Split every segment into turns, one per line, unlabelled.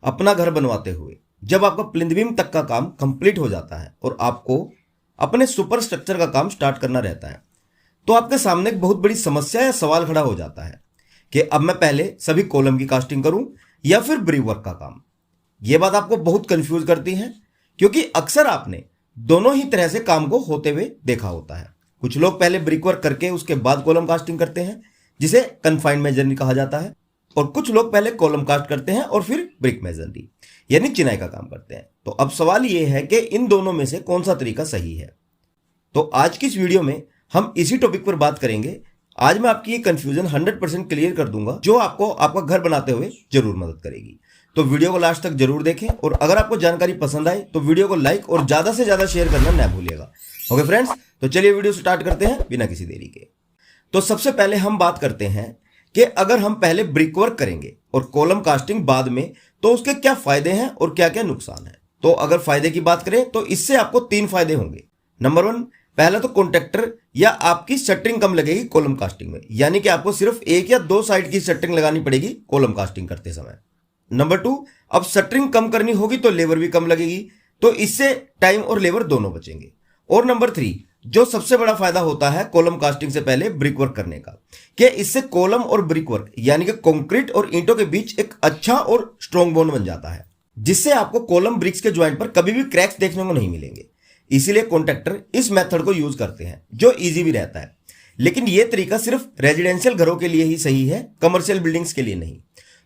अपना घर बनवाते हुए जब आपका प्लिंथ बीम तक का काम कंप्लीट हो जाता है और आपको अपने सुपर स्ट्रक्चर का काम स्टार्ट करना रहता है, तो आपके सामने एक बहुत बड़ी समस्या या सवाल खड़ा हो जाता है कि अब मैं पहले सभी कॉलम की कास्टिंग करूं या फिर ब्रिक वर्क का काम। यह बात आपको बहुत कंफ्यूज करती है, क्योंकि अक्सर आपने दोनों ही तरह से काम को होते हुए देखा होता है। कुछ लोग पहले ब्रिक वर्क करके उसके बाद कॉलम कास्टिंग करते हैं, जिसे कन्फाइंड मेजनरी कहा जाता है, और कुछ लोग पहले कॉलम कास्ट करते हैं और फिर ब्रिक मेजनरी यानी चिनाई का काम करते हैं। तो अब सवाल यह है कि इन दोनों में से कौन सा तरीका सही है। तो आज की इस वीडियो में हम इसी टॉपिक पर बात करेंगे। आज मैं आपकी ये कंफ्यूजन 100% क्लियर कर दूंगा, जो आपको आपका घर बनाते हुए जरूर मदद करेगी। तो वीडियो को लास्ट तक जरूर देखें, और अगर आपको जानकारी पसंद आए तो वीडियो को लाइक और ज्यादा से ज्यादा शेयर करना ना भूलिएगा। ओके फ्रेंड्स, तो चलिए वीडियो स्टार्ट करते हैं बिना किसी देरी के। तो सबसे पहले हम बात करते हैं कि अगर हम पहले ब्रिक वर्क करेंगे और कॉलम कास्टिंग बाद में, तो उसके क्या फायदे हैं और क्या क्या नुकसान है। तो अगर फायदे की बात करें तो इससे आपको 3 फायदे होंगे। नंबर 1, पहला तो कॉन्ट्रैक्टर या आपकी शटरिंग कम लगेगी कॉलम कास्टिंग में, यानी कि आपको सिर्फ 1 या 2 साइड की शटरिंग लगानी पड़ेगी कॉलम कास्टिंग करते समय। नंबर 2, अब शटरिंग कम करनी होगी तो लेबर भी कम लगेगी, तो इससे टाइम और लेबर दोनों बचेंगे। और नंबर 3, जो सबसे बड़ा फायदा होता है कॉलम कास्टिंग से पहले ब्रिक वर्क करने का, कि इससे कॉलम और ब्रिक वर्क यानी कि कंक्रीट और ईंटों के बीच एक अच्छा और स्ट्रॉन्ग बॉन्ड बन जाता है, जिससे आपको कॉलम ब्रिक्स के ज्वाइंट पर कभी भी क्रैक्स देखने को नहीं मिलेंगे। इसीलिए कॉन्ट्रैक्टर इस मेथड को यूज करते हैं, जो इजी भी रहता है। लेकिन यह तरीका सिर्फ रेजिडेंशियल घरों के लिए ही सही है, कमर्शियल बिल्डिंग्स के लिए नहीं।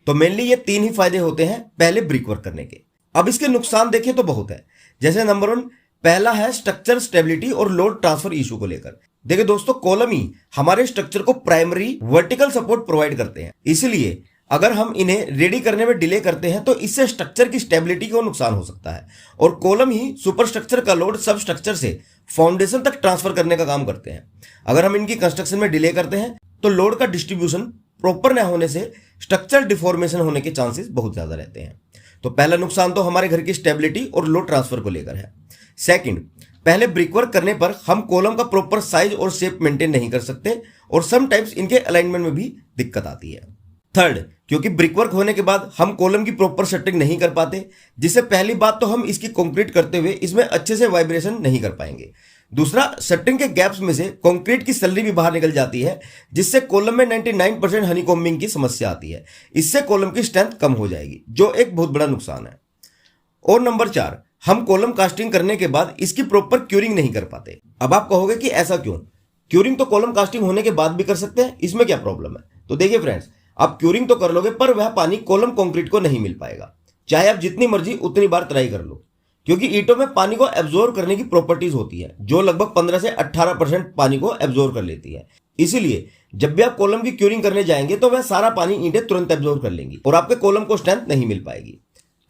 तो मेनली ये 3 ही फायदे होते हैं पहले ब्रिक वर्क करने के। अब इसके नुकसान देखें तो बहुत है। जैसे नंबर 1, पहला है स्ट्रक्चर स्टेबिलिटी और लोड ट्रांसफर इशू को लेकर। देखिए दोस्तों, कॉलम ही हमारे स्ट्रक्चर को प्राइमरी वर्टिकल सपोर्ट प्रोवाइड करते हैं, इसलिए अगर हम इन्हें रेडी करने में डिले करते हैं तो इससे स्ट्रक्चर की स्टेबिलिटी को नुकसान हो सकता है। और कॉलम ही सुपर स्ट्रक्चर का लोड सब स्ट्रक्चर से फाउंडेशन तक ट्रांसफर करने का काम करते हैं। अगर हम इनकी कंस्ट्रक्शन में डिले करते हैं तो लोड का डिस्ट्रीब्यूशन प्रॉपर न होने से स्ट्रक्चर डिफॉर्मेशन होने के चांसेस बहुत ज्यादा रहते हैं। तो पहला नुकसान तो हमारे घर की स्टेबिलिटी और लोड ट्रांसफर को लेकर है। सेकंड, पहले ब्रिक वर्क करने पर हम कॉलम का प्रॉपर साइज और शेप मेंटेन नहीं कर सकते, और समटाइम्स इनके अलाइनमेंट में भी दिक्कत आती है। थर्ड, क्योंकि ब्रिक वर्क होने के बाद हम कॉलम की प्रॉपर शटरिंग नहीं कर पाते, जिससे पहली बात तो हम इसकी कंक्रीट करते हुए इसमें अच्छे से वाइब्रेशन नहीं कर पाएंगे। दूसरा, शटरिंग के गैप्स में से कंक्रीट की सैलरी भी बाहर निकल जाती है, जिससे कॉलम में 99% हनीकॉम्बिंग की समस्या आती है। इससे कॉलम की स्ट्रेंथ कम हो जाएगी, जो एक बहुत बड़ा नुकसान है। और नंबर 4, हम कॉलम कास्टिंग करने के बाद इसकी प्रॉपर क्यूरिंग नहीं कर पाते। अब आप कहोगे कि ऐसा क्यों? क्यूरिंग तो कॉलम कास्टिंग होने के बाद भी कर सकते हैं, इसमें क्या प्रॉब्लम है? तो देखिए फ्रेंड्स, आप क्यूरिंग तो कर लोगे, पर वह पानी कॉलम कंक्रीट को नहीं मिल पाएगा, चाहे आप जितनी मर्जी उतनी बार ट्राई कर लो, क्योंकि ईंटों में पानी को एब्जॉर्ब करने की प्रॉपर्टीज होती है, जो लगभग 15 से 18% पानी को एब्जॉर्ब कर लेती है। इसीलिए जब भी आप कॉलम की क्यूरिंग करने जाएंगे तो वह सारा पानी ईंटें तुरंत एब्जॉर्ब कर लेंगी और आपके कॉलम को स्ट्रेंथ नहीं मिल पाएगी।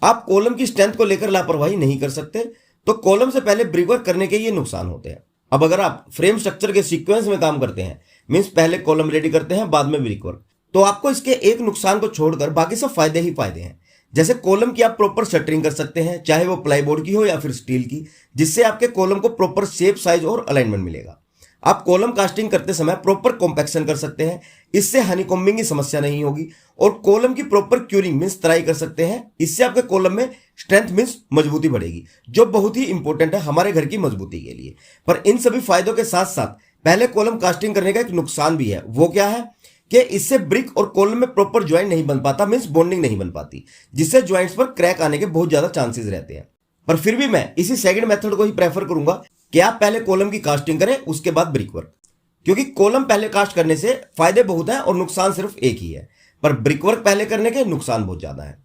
आप कॉलम की स्ट्रेंथ को लेकर लापरवाही नहीं कर सकते, तो कॉलम से पहले ब्रिक वर्क करने के ये नुकसान होते हैं। अब अगर आप फ्रेम स्ट्रक्चर के सीक्वेंस में काम करते हैं, मींस पहले कॉलम रेडी करते हैं बाद में ब्रिक वर्क, तो आपको इसके एक नुकसान को छोड़कर बाकी सब फायदे ही फायदे हैं। जैसे कॉलम की आप प्रॉपर शटरिंग कर सकते हैं, चाहे वो प्लाईबोर्ड की हो या फिर स्टील की, जिससे आपके कॉलम को प्रॉपर शेप, साइज और अलाइनमेंट मिलेगा। आप कॉलम कास्टिंग करते समय प्रॉपर कॉम्पैक्शन कर सकते हैं, इससे हनीकॉम्बिंग की समस्या नहीं होगी। और कॉलम की प्रॉपर क्यूरिंग मींस तराई कर सकते हैं, इससे आपके कॉलम में स्ट्रेंथ मींस मजबूती बढ़ेगी, जो बहुत ही इंपॉर्टेंट है हमारे घर की मजबूती के लिए। पर इन सभी फायदों के साथ साथ पहले कॉलम कास्टिंग करने का एक नुकसान भी है। वो क्या है कि इससे ब्रिक और कॉलम में प्रॉपर ज्वाइंट नहीं बन पाता, मींस बॉन्डिंग नहीं बन पाती, जिससे ज्वाइंट्स पर क्रैक आने के बहुत ज्यादा चांसेस रहते हैं। पर फिर भी मैं इसी सेकंड मेथड को ही प्रेफर करूंगा कि आप पहले कॉलम की कास्टिंग करें, उसके बाद ब्रिक वर्क, क्योंकि कॉलम पहले कास्ट करने से फायदे बहुत हैं और नुकसान सिर्फ एक ही है, पर ब्रिक वर्क पहले करने के नुकसान बहुत ज्यादा है।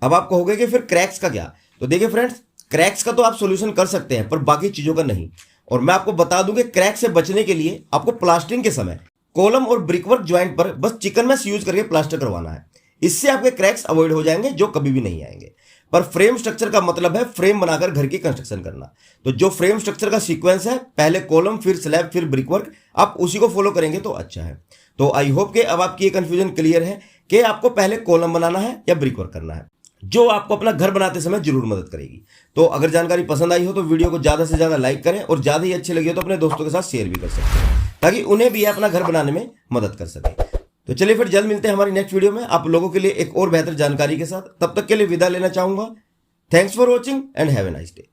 अब आप कहोगे कि फिर क्रैक्स का क्या? तो देखिए फ्रेंड्स, क्रैक्स का तो आप सोल्यूशन कर सकते हैं, पर बाकी चीजों का नहीं। और मैं आपको बता दूं कि क्रैक से बचने के लिए आपको प्लास्टरिंग के समय कॉलम और ब्रिकवर्क ज्वाइंट पर बस चिकन मैश यूज करके प्लास्टर करवाना है। इससे आपके क्रैक्स अवॉइड हो जाएंगे, जो कभी भी नहीं आएंगे। पर फ्रेम स्ट्रक्चर का मतलब है फ्रेम बनाकर घर की कंस्ट्रक्शन करना। तो जो फ्रेम स्ट्रक्चर का सीक्वेंस है, पहले कॉलम फिर स्लैब फिर ब्रिकवर्क, आप उसी को फॉलो करेंगे तो अच्छा है। तो आई होप कि अब आपकी ये कंफ्यूजन क्लियर है कि आपको पहले कॉलम बनाना है या ब्रिकवर्क करना है, जो आपको अपना घर बनाते समय जरूर मदद करेगी। तो अगर जानकारी पसंद आई हो तो वीडियो को ज्यादा से ज्यादा लाइक करें, और ज्यादा ही अच्छी लगी हो तो अपने दोस्तों के साथ शेयर भी कर सकते हैं, ताकि उन्हें भी अपना घर बनाने में मदद कर सके। तो चलिए फिर जल्द मिलते हैं हमारी नेक्स्ट वीडियो में आप लोगों के लिए एक और बेहतर जानकारी के साथ। तब तक के लिए विदा लेना चाहूंगा। Thanks for watching and have a nice day.